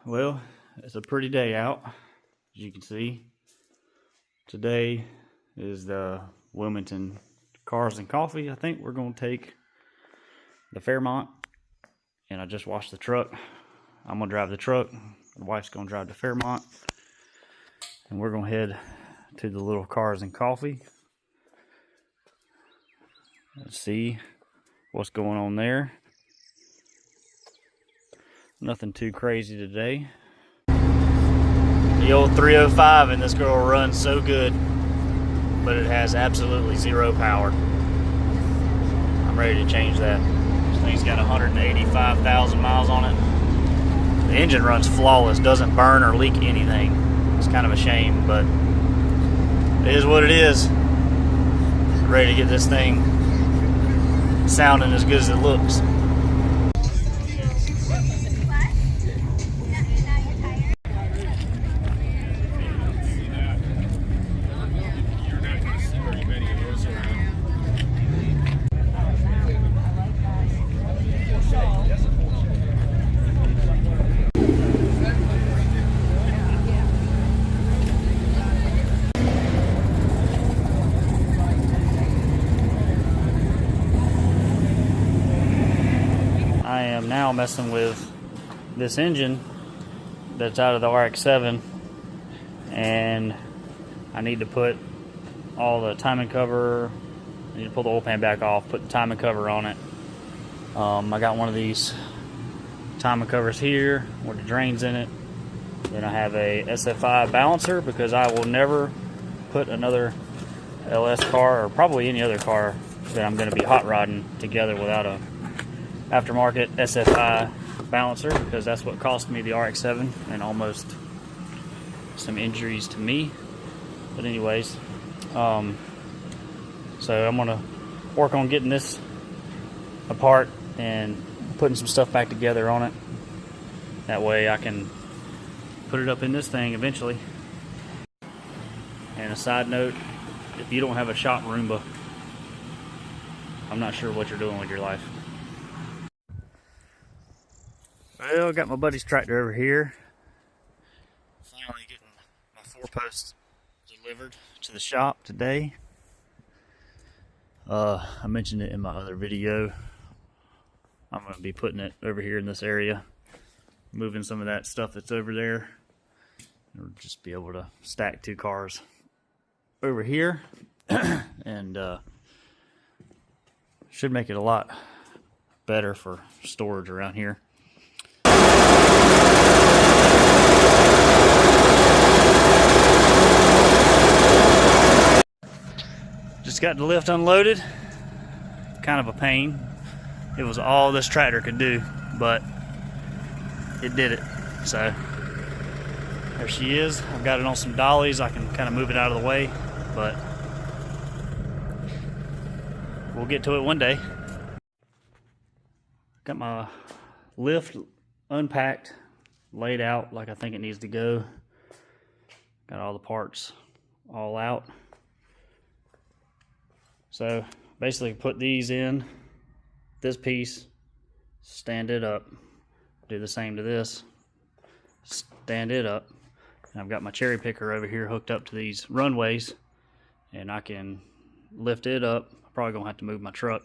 Well, it's a pretty day out, as you can see. Today is the Wilmington Cars and Coffee. I think we're going to take the Fairmont, and I just washed the truck. I'm going to drive the truck. My wife's going to drive the Fairmont, and we're going to head to the little Cars and Coffee. Let's see what's going on there. Nothing too crazy today. The old 305 and this girl runs so good, but it has absolutely zero power. I'm ready to change that. This thing's got 185,000 miles on it. The engine runs flawless, doesn't burn or leak anything. It's kind of a shame, but it is what it is. Ready to get this thing sounding as good as it looks. I am now messing with this engine that's out of the RX-7, and I need to put all the timing cover. I need to pull the oil pan back off, put the timing cover on it. I got one of these timing covers here with the drains in it. Then I have a SFI balancer because I will never put another LS car, or probably any other car that I'm going to be hot rodding together without a aftermarket SFI balancer, because that's what cost me the RX-7 and almost some injuries to me. But anyways, so I'm gonna work on getting this apart and putting some stuff back together on it. That way I can put it up in this thing eventually. And a side note, if you don't have a shop Roomba, I'm not sure what you're doing with your life. Well, I got my buddy's tractor over here. Finally getting my 4-post delivered to the shop today. I mentioned it in my other video. I'm going to be putting it over here in this area, moving some of that stuff that's over there. We'll just be able to stack 2 cars over here, and should make it a lot better for storage around here. Just got the lift unloaded. Kind of a pain. It was all this tractor could do, but it did it. So there she is. I've got it on some dollies. I can kind of move it out of the way, but we'll get to it one day. Got my lift unpacked, laid out like I think it needs to go. Got all the parts all out. So basically put these in this piece, stand it up, do the same to this, stand it up. And I've got my cherry picker over here hooked up to these runways, and I can lift it up. I'm probably gonna have to move my truck,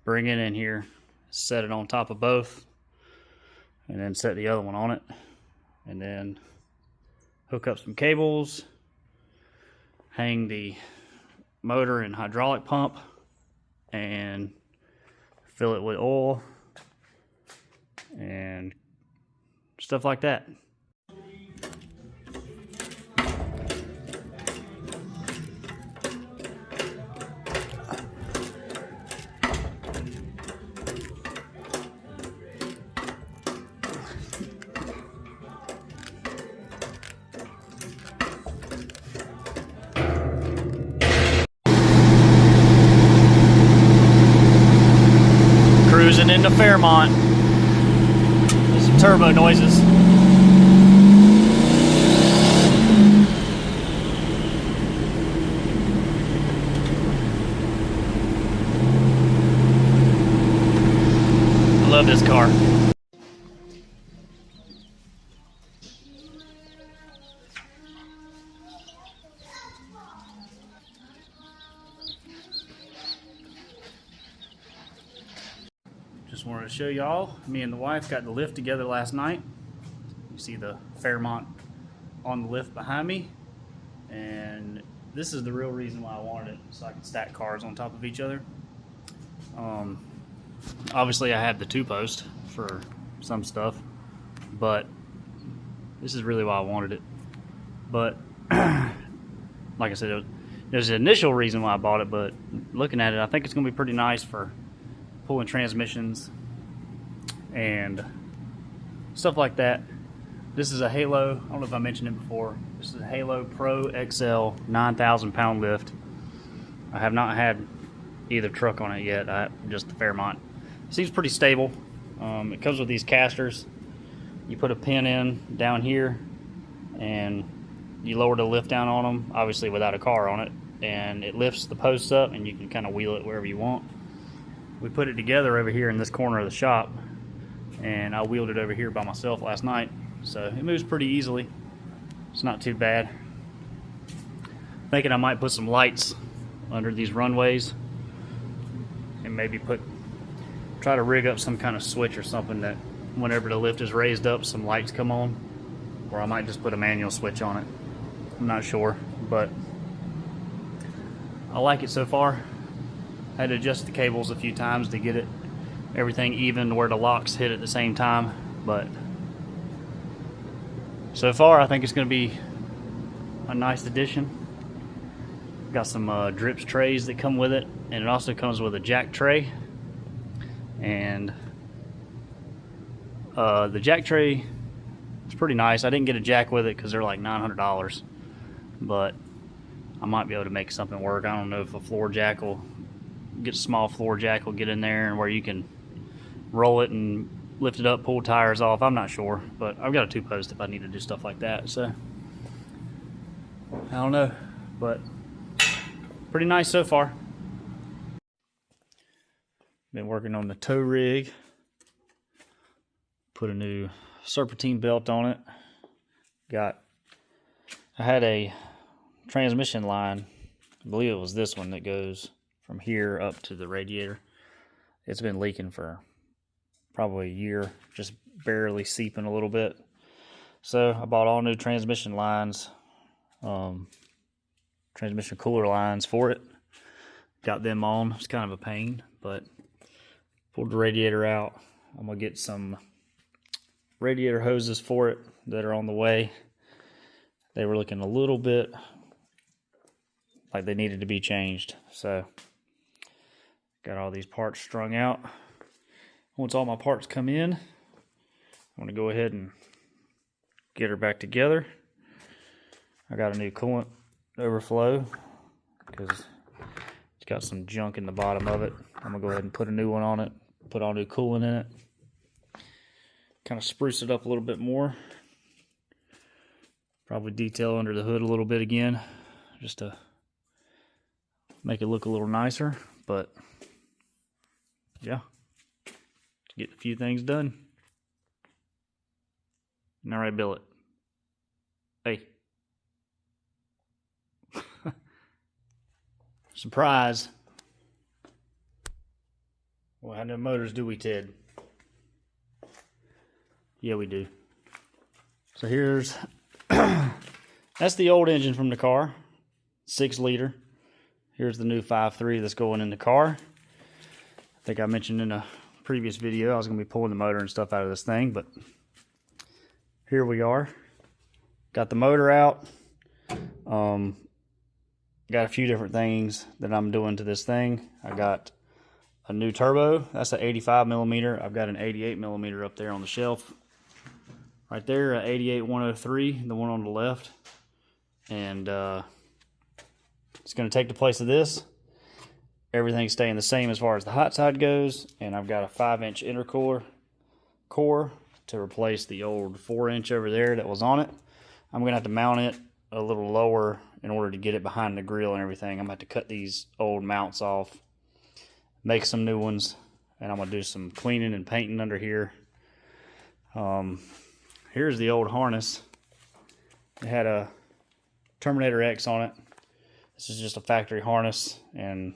bring it in here, set it on top of both, and then set the other one on it, and then hook up some cables, hang the motor and hydraulic pump, and fill it with oil and stuff like that. Cruising into Fairmont. There's some turbo noises. I love this car. Just wanted to show y'all, me and the wife got the lift together last night. You see the Fairmont on the lift behind me, and this is the real reason why I wanted it, so I could stack cars on top of each other. Obviously I have the 2-post for some stuff, but this is really why I wanted it. But like I said, there's an initial reason why I bought it, but looking at it, I think it's going to be pretty nice for pulling transmissions and stuff like that. This is a Halo, I don't know if I mentioned it before, this is a Halo Pro XL 9,000 pound lift. I have not had either truck on it yet, just the Fairmont. It seems pretty stable. It comes with these casters. You put a pin in down here and you lower the lift down on them, obviously without a car on it, and it lifts the posts up and you can kind of wheel it wherever you want. We put it together over here in this corner of the shop, and I wheeled it over here by myself last night, so it moves pretty easily. It's not too bad. Thinking I might put some lights under these runways and maybe try to rig up some kind of switch or something that whenever the lift is raised up, some lights come on, or I might just put a manual switch on it. I'm not sure, but I like it so far. I had to adjust the cables a few times to get everything even where the locks hit at the same time, but so far I think it's going to be a nice addition. Got some drips trays that come with it, and it also comes with a jack tray. And the jack tray is pretty nice. I didn't get a jack with it because they're like $900, but I might be able to make something work. I don't know if a small floor jack will get in there and where you can roll it and lift it up, pull tires off. I'm not sure, but I've got a 2-post if I need to do stuff like that. So I don't know, but pretty nice so far. Been working on the tow rig. Put a new serpentine belt on it. I had a transmission line, I believe it was this one that goes from here up to the radiator. It's been leaking for probably a year, just barely seeping a little bit. So I bought all new transmission lines, transmission cooler lines for it. Got them on. It's kind of a pain, but pulled the radiator out. I'm gonna get some radiator hoses for it that are on the way. They were looking a little bit like they needed to be changed. So got all these parts strung out. Once all my parts come in, I'm gonna go ahead and get her back together. I got a new coolant overflow because it's got some junk in the bottom of it. I'm gonna go ahead and put a new one on it, put all new coolant in it, kind of spruce it up a little bit more. Probably detail under the hood a little bit again, just to make it look a little nicer. But yeah, to get a few things done. All right, Billet. Hey. Surprise. Well, how many motors do we, Ted? Yeah, we do. So here's, that's the old engine from the car, 6 liter. Here's the new 5.3 that's going in the car. I think I mentioned in a previous video I was going to be pulling the motor and stuff out of this thing, but here we are. Got the motor out. Got a few different things that I'm doing to this thing. I got a new turbo. That's an 85 millimeter. I've got an 88 millimeter up there on the shelf. Right there, a 88-103, the one on the left. And it's going to take the place of this. Everything's staying the same as far as the hot side goes. And I've got a 5-inch intercooler core to replace the old 4-inch over there that was on it. I'm going to have to mount it a little lower in order to get it behind the grill and everything. I'm going to have to cut these old mounts off, make some new ones, and I'm going to do some cleaning and painting under here. Here's the old harness. It had a Terminator X on it. This is just a factory harness and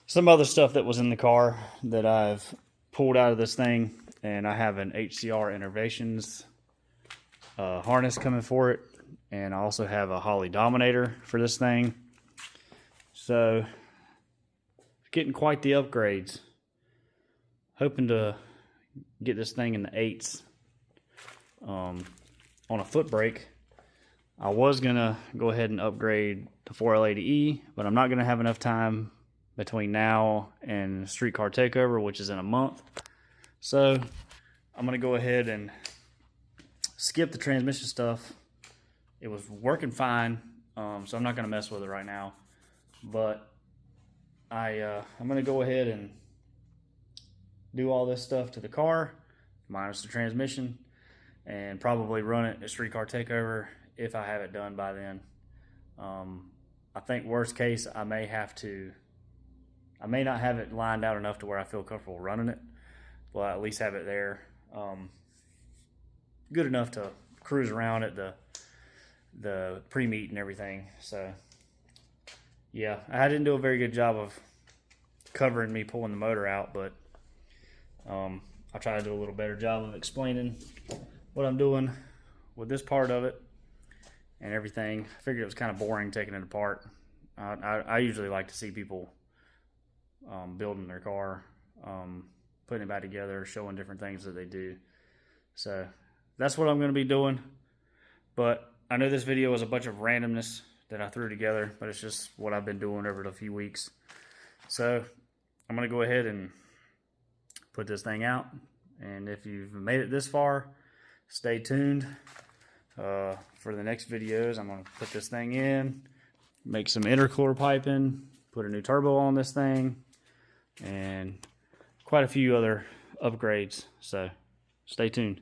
some other stuff that was in the car that I've pulled out of this thing, and I have an HCR Innovations harness coming for it, and I also have a Holley Dominator for this thing. So getting quite the upgrades. Hoping to get this thing in the 8s on a foot brake. I was gonna go ahead and upgrade to 4L80E, but I'm not gonna have enough time between now and Streetcar Takeover, which is in a month. So I'm gonna go ahead and skip the transmission stuff. It was working fine, so I'm not gonna mess with it right now. But I'm gonna go ahead and do all this stuff to the car, minus the transmission, and probably run it at Streetcar Takeover if I have it done by then. I think worst case, I may not have it lined out enough to where I feel comfortable running it, but at least have it there, good enough to cruise around at the pre-meet and everything. So yeah, I didn't do a very good job of covering me pulling the motor out, but I'll try to do a little better job of explaining what I'm doing with this part of it and everything. I figured it was kind of boring taking it apart. I usually like to see people building their car, putting it back together, showing different things that they do. So that's what I'm going to be doing. But I know this video was a bunch of randomness that I threw together, but it's just what I've been doing over the few weeks. So I'm going to go ahead and put this thing out. And if you've made it this far, stay tuned for the next videos. I'm going to put this thing in, make some intercooler piping, put a new turbo on this thing, and quite a few other upgrades. So stay tuned.